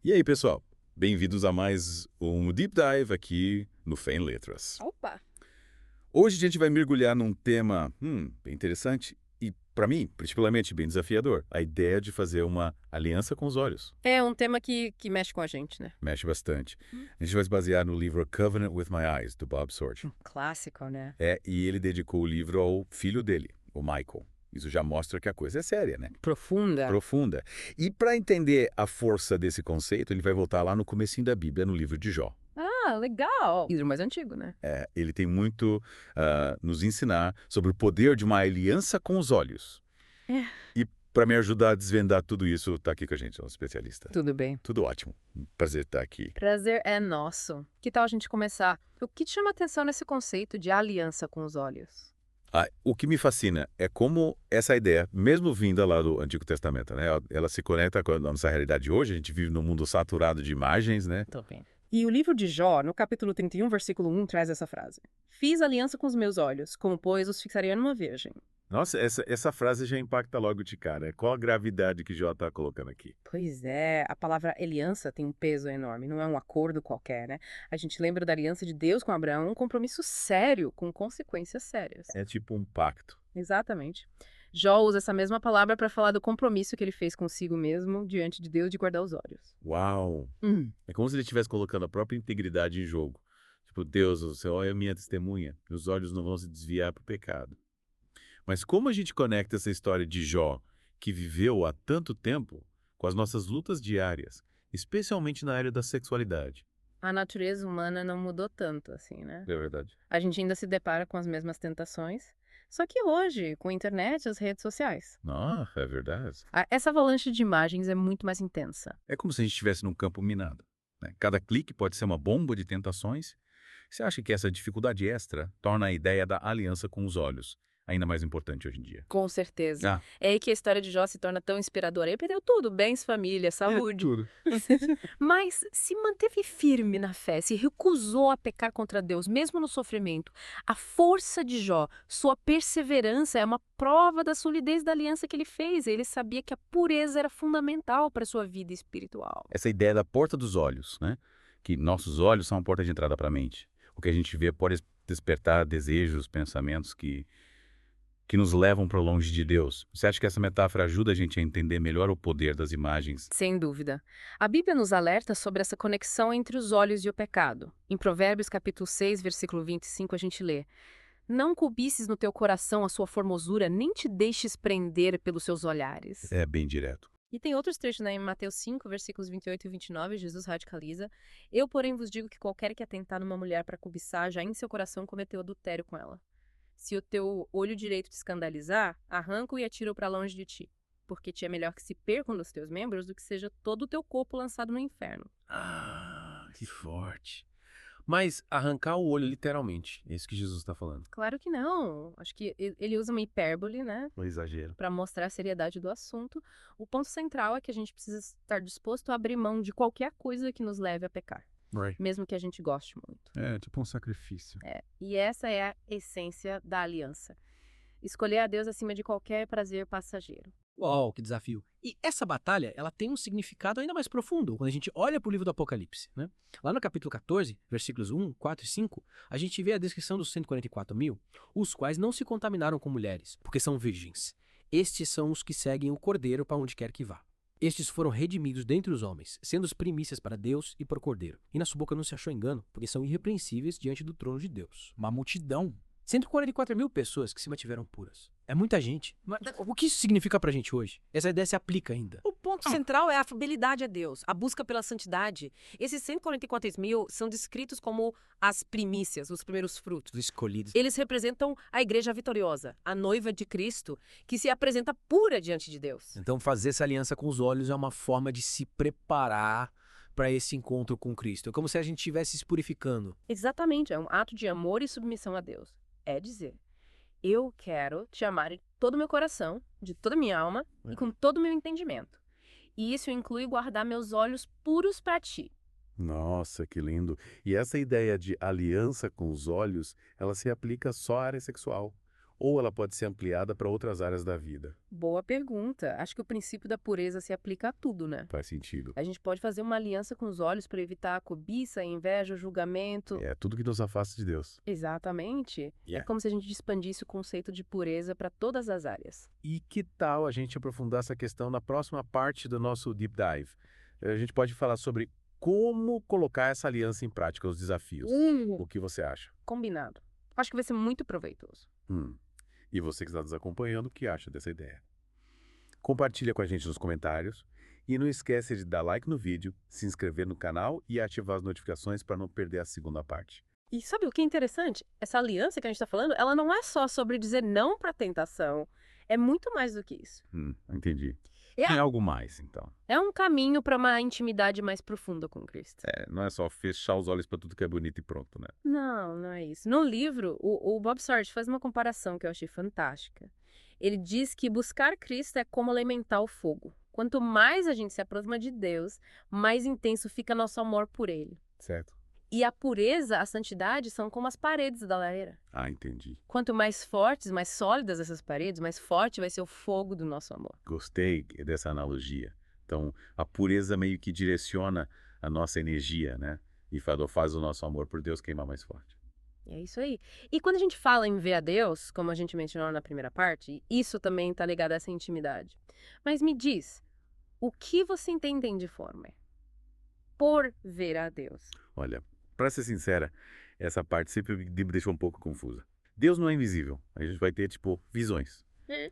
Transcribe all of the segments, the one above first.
E aí, pessoal? Bem-vindos a mais um Deep Dive aqui no Fé em Letras. Opa! Hoje a gente vai mergulhar num tema bem interessante e, para mim, particularmente bem desafiador. A ideia de fazer uma aliança com os olhos. É um tema que mexe com a gente, né? Mexe bastante. A gente vai se basear no livro A Covenant with My Eyes, do Bob Sorge. Clássico, né? E ele dedicou o livro ao filho dele, o Michael. Isso já mostra que a coisa é séria, né? Profunda. Profunda. E para entender a força desse conceito, ele vai voltar lá no comecinho da Bíblia, no livro de Jó. Ah, legal! Livro mais antigo, né? Ele tem muito nos ensinar sobre o poder de uma aliança com os olhos. É. E para me ajudar a desvendar tudo isso, tá aqui com a gente, um especialista. Tudo bem. Tudo ótimo. Prazer estar aqui. Prazer é nosso. Que tal a gente começar? O que te chama atenção nesse conceito de aliança com os olhos? O que me fascina é como essa ideia, mesmo vinda lá do Antigo Testamento, né, ela se conecta com a nossa realidade hoje. A gente vive num mundo saturado de imagens, né? Tô bem. E o livro de Jó, no capítulo 31, versículo 1, traz essa frase. Fiz aliança com os meus olhos, como pois os fixaria numa virgem. Nossa, essa frase já impacta logo de cara. Qual a gravidade que Jó está colocando aqui? Pois é, a palavra aliança tem um peso enorme, não é um acordo qualquer, né? A gente lembra da aliança de Deus com Abraão, um compromisso sério, com consequências sérias. É tipo um pacto. Exatamente. Jó usa essa mesma palavra para falar do compromisso que ele fez consigo mesmo diante de Deus de guardar os olhos. Uau! É como se ele estivesse colocando a própria integridade em jogo. Tipo, Deus, o Senhor é a minha testemunha, meus olhos não vão se desviar para o pecado. Mas como a gente conecta essa história de Jó, que viveu há tanto tempo, com as nossas lutas diárias, especialmente na área da sexualidade? A natureza humana não mudou tanto assim, né? É verdade. A gente ainda se depara com as mesmas tentações, só que hoje, com a internet e as redes sociais, Ah, é verdade. essa avalanche de imagens é muito mais intensa. É como se a gente estivesse num campo minado, né? Cada clique pode ser uma bomba de tentações. Você acha que essa dificuldade extra torna a ideia da aliança com os olhos ainda mais importante hoje em dia? Com certeza. Ah, É aí que a história de Jó se torna tão inspiradora. Ele perdeu tudo, bens, família, saúde. tudo. Mas se manteve firme na fé, se recusou a pecar contra Deus, mesmo no sofrimento. A força de Jó, sua perseverança é uma prova da solidez da aliança que ele fez. Ele sabia que a pureza era fundamental para a sua vida espiritual. Essa ideia da porta dos olhos, né? Que nossos olhos são a porta de entrada para a mente. O que a gente vê pode despertar desejos, pensamentos que nos levam para longe de Deus. Você acha que essa metáfora ajuda a gente a entender melhor o poder das imagens? Sem dúvida. A Bíblia nos alerta sobre essa conexão entre os olhos e o pecado. Em Provérbios capítulo 6, versículo 25, a gente lê: Não cobices no teu coração a sua formosura, nem te deixes prender pelos seus olhares. É bem direto. E tem outros trechos, né? Em Mateus 5, versículos 28 e 29, Jesus radicaliza: Eu, porém, vos digo que qualquer que atentar numa mulher para cobiçar, já em seu coração cometeu adultério com ela. Se o teu olho direito te escandalizar, arranca-o e atira-o para longe de ti. Porque te é melhor que se perca um dos teus membros do que seja todo o teu corpo lançado no inferno. Ah, que forte. Mas arrancar o olho, literalmente. É isso que Jesus está falando. Claro que não. Acho que ele usa uma hipérbole, né? Um exagero. Para mostrar a seriedade do assunto. O ponto central é que a gente precisa estar disposto a abrir mão de qualquer coisa que nos leve a pecar. Right. Mesmo que a gente goste muito. É, tipo um sacrifício. E essa é a essência da aliança. Escolher a Deus acima de qualquer prazer passageiro. Uau, que desafio. E essa batalha, ela tem um significado ainda mais profundo quando a gente olha para o livro do Apocalipse, né? Lá no capítulo 14, versículos 1, 4 e 5, a gente vê a descrição dos 144 mil, os quais não se contaminaram com mulheres, porque são virgens. Estes são os que seguem o Cordeiro para onde quer que vá. Estes foram redimidos dentre os homens, sendo as primícias para Deus e para o Cordeiro. E na sua boca não se achou engano, porque são irrepreensíveis diante do trono de Deus. Uma multidão. 144 mil pessoas que se mantiveram puras. É muita gente. Mas o que isso significa pra gente hoje? Essa ideia se aplica ainda. O ponto central é a fidelidade a Deus, a busca pela santidade. Esses 144 mil são descritos como as primícias, os primeiros frutos. Os escolhidos. Eles representam a igreja vitoriosa, a noiva de Cristo, que se apresenta pura diante de Deus. Então fazer essa aliança com os olhos é uma forma de se preparar para esse encontro com Cristo. É como se a gente estivesse se purificando. Exatamente, é um ato de amor e submissão a Deus. É dizer, eu quero te amar de todo o meu coração, de toda a minha alma e com todo o meu entendimento. E isso inclui guardar meus olhos puros para ti. Nossa, que lindo. E essa ideia de aliança com os olhos, ela se aplica só à área sexual. Ou ela pode ser ampliada para outras áreas da vida? Boa pergunta. Acho que o princípio da pureza se aplica a tudo, né? Faz sentido. A gente pode fazer uma aliança com os olhos para evitar a cobiça, a inveja, o julgamento. É tudo que nos afasta de Deus. Exatamente. É Yeah. como se a gente expandisse o conceito de pureza para todas as áreas. E que tal a gente aprofundar essa questão na próxima parte do nosso Deep Dive? A gente pode falar sobre como colocar essa aliança em prática, os desafios. O que você acha? Combinado. Acho que vai ser muito proveitoso. E você que está nos acompanhando, o que acha dessa ideia? Compartilha com a gente nos comentários e não esquece de dar like no vídeo, se inscrever no canal e ativar as notificações para não perder a segunda parte. E sabe o que é interessante? Essa aliança que a gente está falando, ela não é só sobre dizer não para a tentação. É muito mais do que isso. Entendi. É- Tem algo mais, então. É um caminho para uma intimidade mais profunda com Cristo. Não é só fechar os olhos para tudo que é bonito e pronto, né? Não, não é isso. No livro, o Bob Sorge faz uma comparação que eu achei fantástica. Ele diz que buscar Cristo é como alimentar o fogo. Quanto mais a gente se aproxima de Deus, mais intenso fica nosso amor por Ele. Certo? E a pureza, a santidade são como as paredes da lareira. Ah, entendi. Quanto mais fortes, mais sólidas essas paredes, mais forte vai ser o fogo do nosso amor. Gostei dessa analogia. Então, a pureza meio que direciona a nossa energia, né? E faz o nosso amor por Deus queimar mais forte. É isso aí. E quando a gente fala em ver a Deus, como a gente mencionou na primeira parte, isso também está ligado a essa intimidade. Mas me diz, o que você entende de forma? Por ver a Deus. Olha, para ser sincera, essa parte sempre me deixou um pouco confusa. Deus não é invisível. A gente vai ter, tipo, visões.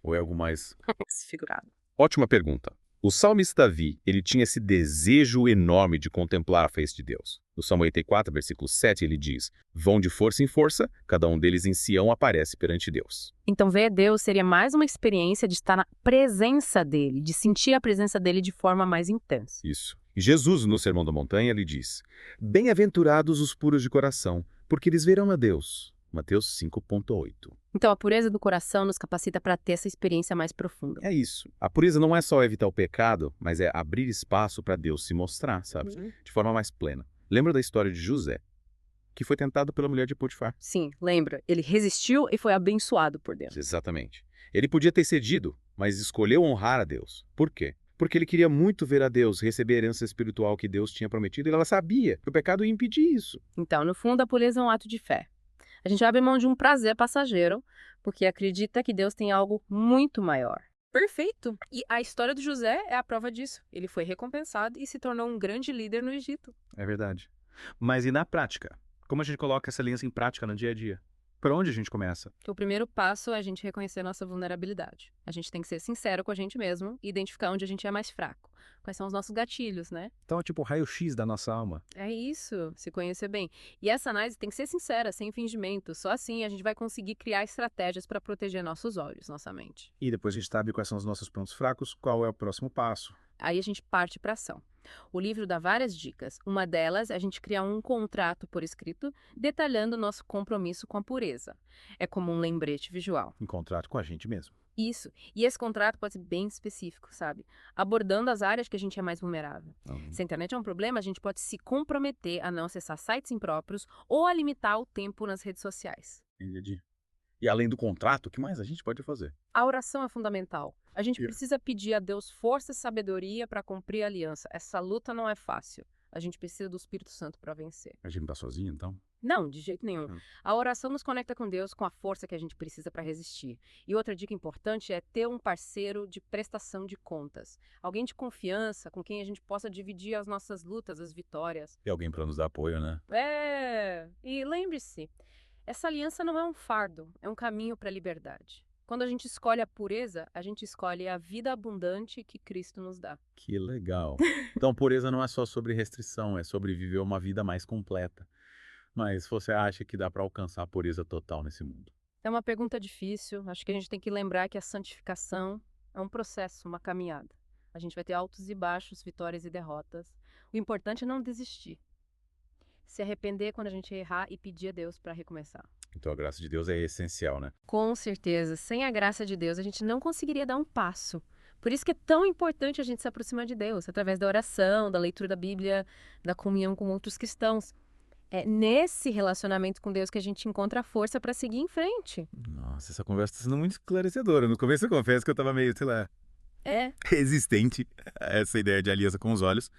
Ou é algo mais... Desfigurado. Ótima pergunta. O salmista Davi, ele tinha esse desejo enorme de contemplar a face de Deus. No Salmo 84, versículo 7, ele diz: "Vão de força em força, cada um deles em Sião aparece perante Deus." Então, ver a Deus seria mais uma experiência de estar na presença dele, de sentir a presença dele de forma mais intensa. Isso. E Jesus, no Sermão da Montanha, ele diz: "Bem-aventurados os puros de coração, porque eles verão a Deus." Mateus 5,8. Então, a pureza do coração nos capacita para ter essa experiência mais profunda. É isso. A pureza não é só evitar o pecado, mas é abrir espaço para Deus se mostrar, sabe? De forma mais plena. Lembra da história de José, que foi tentado pela mulher de Potifar? Sim, lembra? Ele resistiu e foi abençoado por Deus. Exatamente. Ele podia ter cedido, mas escolheu honrar a Deus. Por quê? Porque ele queria muito ver a Deus, receber a herança espiritual que Deus tinha prometido, e ela sabia que o pecado ia impedir isso. Então, no fundo, a pureza é um ato de fé. A gente abre mão de um prazer passageiro, porque acredita que Deus tem algo muito maior. Perfeito! E a história do José é a prova disso. Ele foi recompensado e se tornou um grande líder no Egito. É verdade. Mas e na prática? Como a gente coloca essa aliança em prática no dia a dia? Por onde a gente começa? O primeiro passo é a gente reconhecer nossa vulnerabilidade. A gente tem que ser sincero com a gente mesmo e identificar onde a gente é mais fraco. Quais são os nossos gatilhos, né? Então é tipo o raio-x da nossa alma. É isso, se conhecer bem. E essa análise tem que ser sincera, sem fingimento. Só assim a gente vai conseguir criar estratégias para proteger nossos olhos, nossa mente. E depois a gente sabe quais são os nossos pontos fracos, qual é o próximo passo. Aí a gente parte para ação. O livro dá várias dicas. Uma delas é a gente criar um contrato por escrito, detalhando o nosso compromisso com a pureza. É como um lembrete visual. Em contrato com a gente mesmo. Isso. E esse contrato pode ser bem específico, sabe? Abordando as áreas que a gente é mais vulnerável. Se a internet é um problema, a gente pode se comprometer a não acessar sites impróprios ou a limitar o tempo nas redes sociais. Entendi. E além do contrato, o que mais a gente pode fazer? A oração é fundamental. A gente precisa pedir a Deus força e sabedoria para cumprir a aliança. Essa luta não é fácil. A gente precisa do Espírito Santo para vencer. A gente não tá sozinho, então? Não, de jeito nenhum. A oração nos conecta com Deus com a força que a gente precisa para resistir. E outra dica importante é ter um parceiro de prestação de contas. Alguém de confiança com quem a gente possa dividir as nossas lutas, as vitórias. E alguém para nos dar apoio, né? E lembre-se, essa aliança não é um fardo, é um caminho para a liberdade. Quando a gente escolhe a pureza, a gente escolhe a vida abundante que Cristo nos dá. Que legal. Então, pureza não é só sobre restrição, é sobre viver uma vida mais completa. Mas você acha que dá para alcançar a pureza total nesse mundo? É uma pergunta difícil. Acho que a gente tem que lembrar que a santificação é um processo, uma caminhada. A gente vai ter altos e baixos, vitórias e derrotas. O importante é não desistir. Se arrepender quando a gente errar e pedir a Deus para recomeçar. Então a graça de Deus é essencial, né? Com certeza. Sem a graça de Deus, a gente não conseguiria dar um passo. Por isso que é tão importante a gente se aproximar de Deus, através da oração, da leitura da Bíblia, da comunhão com outros cristãos. É nesse relacionamento com Deus que a gente encontra a força para seguir em frente. Nossa, essa conversa está sendo muito esclarecedora. No começo eu confesso que eu estava meio, sei lá, É, resistente a essa ideia de aliança com os olhos,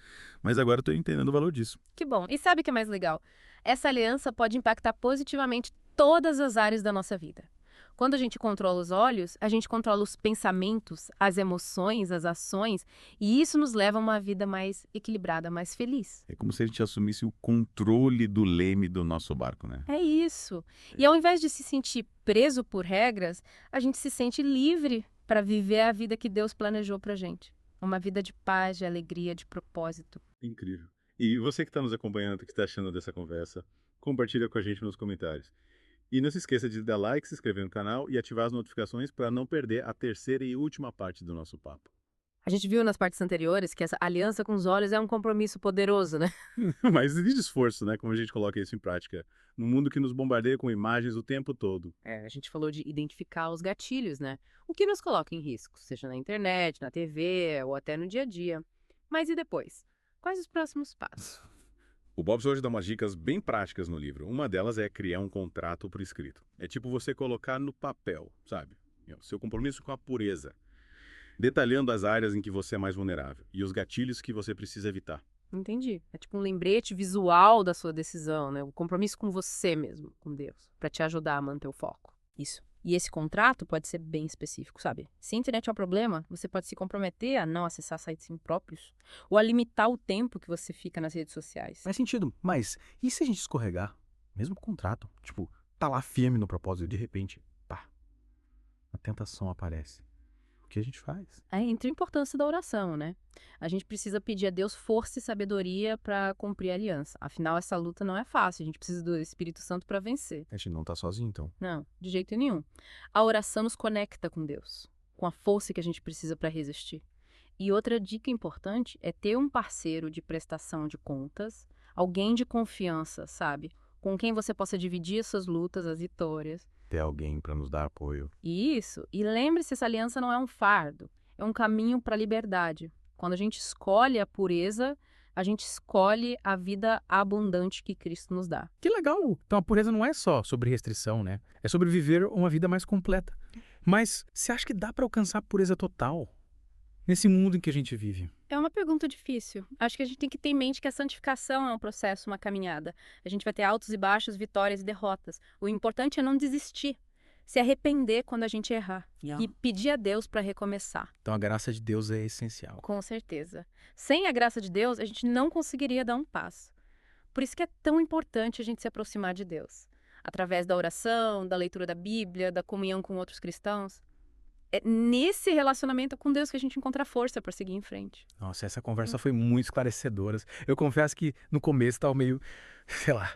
mas agora eu tô entendendo o valor disso. que bom. E sabe o que é mais legal? Essa aliança pode impactar positivamente todas as áreas da nossa vida. Quando a gente controla os olhos, a gente controla os pensamentos, as emoções, as ações, e isso nos leva a uma vida mais equilibrada, mais feliz. É como se a gente assumisse o controle do leme do nosso barco, né? É isso. E ao invés de se sentir preso por regras, a gente se sente livre para viver a vida que Deus planejou pra gente. Uma vida de paz, de alegria, de propósito. Incrível. E você que está nos acompanhando, o que está achando dessa conversa, compartilha com a gente nos comentários. E não se esqueça de dar like, se inscrever no canal e ativar as notificações para não perder a terceira e última parte do nosso papo. A gente viu nas partes anteriores que essa aliança com os olhos é um compromisso poderoso, né? Mas exige esforço, né? Como a gente coloca isso em prática. Num mundo que nos bombardeia com imagens o tempo todo. A gente falou de identificar os gatilhos, né? O que nos coloca em risco, seja na internet, na TV ou até no dia a dia. Mas e depois? Quais os próximos passos? O Bobson hoje dá umas dicas bem práticas no livro. Uma delas é criar um contrato por escrito. É tipo você colocar no papel, sabe? Seu compromisso com a pureza. Detalhando as áreas em que você é mais vulnerável e os gatilhos que você precisa evitar. Entendi. É tipo um lembrete visual da sua decisão, né? O compromisso com você mesmo, com Deus, para te ajudar a manter o foco. Isso. E esse contrato pode ser bem específico, sabe? Se a internet é um problema, você pode se comprometer a não acessar sites impróprios ou a limitar o tempo que você fica nas redes sociais. Faz sentido. Mas e se a gente escorregar? Mesmo com contrato. Tipo, tá lá firme no propósito e de repente, pá, a tentação aparece. O que a gente faz? Aí entra a importância da oração, né? A gente precisa pedir a Deus força e sabedoria para cumprir a aliança. Afinal, essa luta não é fácil. A gente precisa do Espírito Santo para vencer. A gente não tá sozinho, então. Não, de jeito nenhum. A oração nos conecta com Deus, com a força que a gente precisa para resistir. E outra dica importante é ter um parceiro de prestação de contas, alguém de confiança, sabe? Com quem você possa dividir as suas lutas, as vitórias. Ter alguém para nos dar apoio. Isso. E lembre-se, essa aliança não é um fardo, é um caminho para a liberdade. Quando a gente escolhe a pureza, a gente escolhe a vida abundante que Cristo nos dá. Que legal! Então a pureza não é só sobre restrição, né? É sobre viver uma vida mais completa. Mas você acha que dá pra alcançar a pureza total nesse mundo em que a gente vive? É uma pergunta difícil. Acho que a gente tem que ter em mente que a santificação é um processo, uma caminhada. A gente vai ter altos e baixos, vitórias e derrotas. O importante é não desistir, se arrepender quando a gente errar e pedir a Deus para recomeçar. Então a graça de Deus é essencial. Com certeza. Sem a graça de Deus, a gente não conseguiria dar um passo. Por isso que é tão importante a gente se aproximar de Deus. Através da oração, da leitura da Bíblia, da comunhão com outros cristãos. É nesse relacionamento com Deus que a gente encontra força para seguir em frente. Nossa, essa conversa foi muito esclarecedora. Eu confesso que no começo estava meio, sei lá,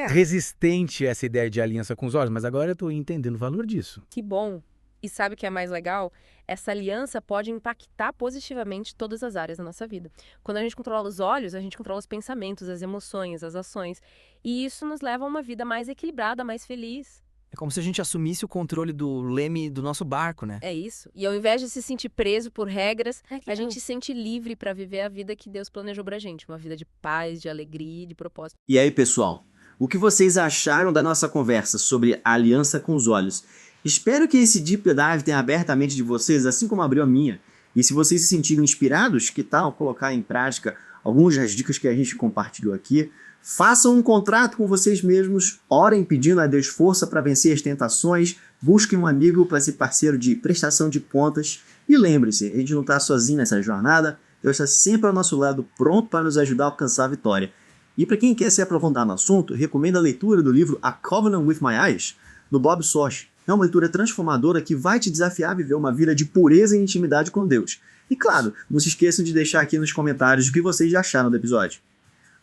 resistente a essa ideia de aliança com os olhos, mas agora eu tô entendendo o valor disso. Que bom! E sabe o que é mais legal? Essa aliança pode impactar positivamente todas as áreas da nossa vida. Quando a gente controla os olhos, a gente controla os pensamentos, as emoções, as ações. E isso nos leva a uma vida mais equilibrada, mais feliz. É como se a gente assumisse o controle do leme do nosso barco, né? É isso. E ao invés de se sentir preso por regras, a gente se sente livre para viver a vida que Deus planejou pra gente. Uma vida de paz, de alegria e de propósito. E aí, pessoal? O que vocês acharam da nossa conversa sobre a aliança com os olhos? Espero que esse Deep Dive tenha aberto a mente de vocês, assim como abriu a minha. E se vocês se sentirem inspirados, que tal colocar em prática algumas das dicas que a gente compartilhou aqui? Façam um contrato com vocês mesmos, orem pedindo a Deus força para vencer as tentações, busquem um amigo para ser parceiro de prestação de contas e lembre-se, a gente não está sozinho nessa jornada, Deus está sempre ao nosso lado, pronto para nos ajudar a alcançar a vitória. E para quem quer se aprofundar no assunto, recomendo a leitura do livro A Covenant with My Eyes, do Bob Sosh. É uma leitura transformadora que vai te desafiar a viver uma vida de pureza e intimidade com Deus. E claro, não se esqueçam de deixar aqui nos comentários o que vocês já acharam do episódio.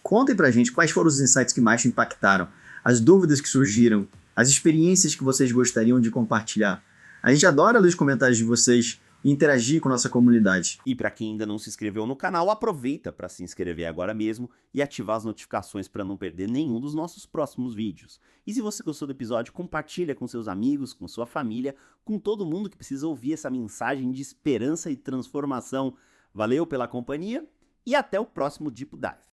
Contem pra gente quais foram os insights que mais te impactaram, as dúvidas que surgiram, as experiências que vocês gostariam de compartilhar. A gente adora ler os comentários de vocês e interagir com a nossa comunidade. E para quem ainda não se inscreveu no canal, aproveita para se inscrever agora mesmo e ativar as notificações para não perder nenhum dos nossos próximos vídeos. E se você gostou do episódio, compartilha com seus amigos, com sua família, com todo mundo que precisa ouvir essa mensagem de esperança e transformação. Valeu pela companhia e até o próximo Deep Dive.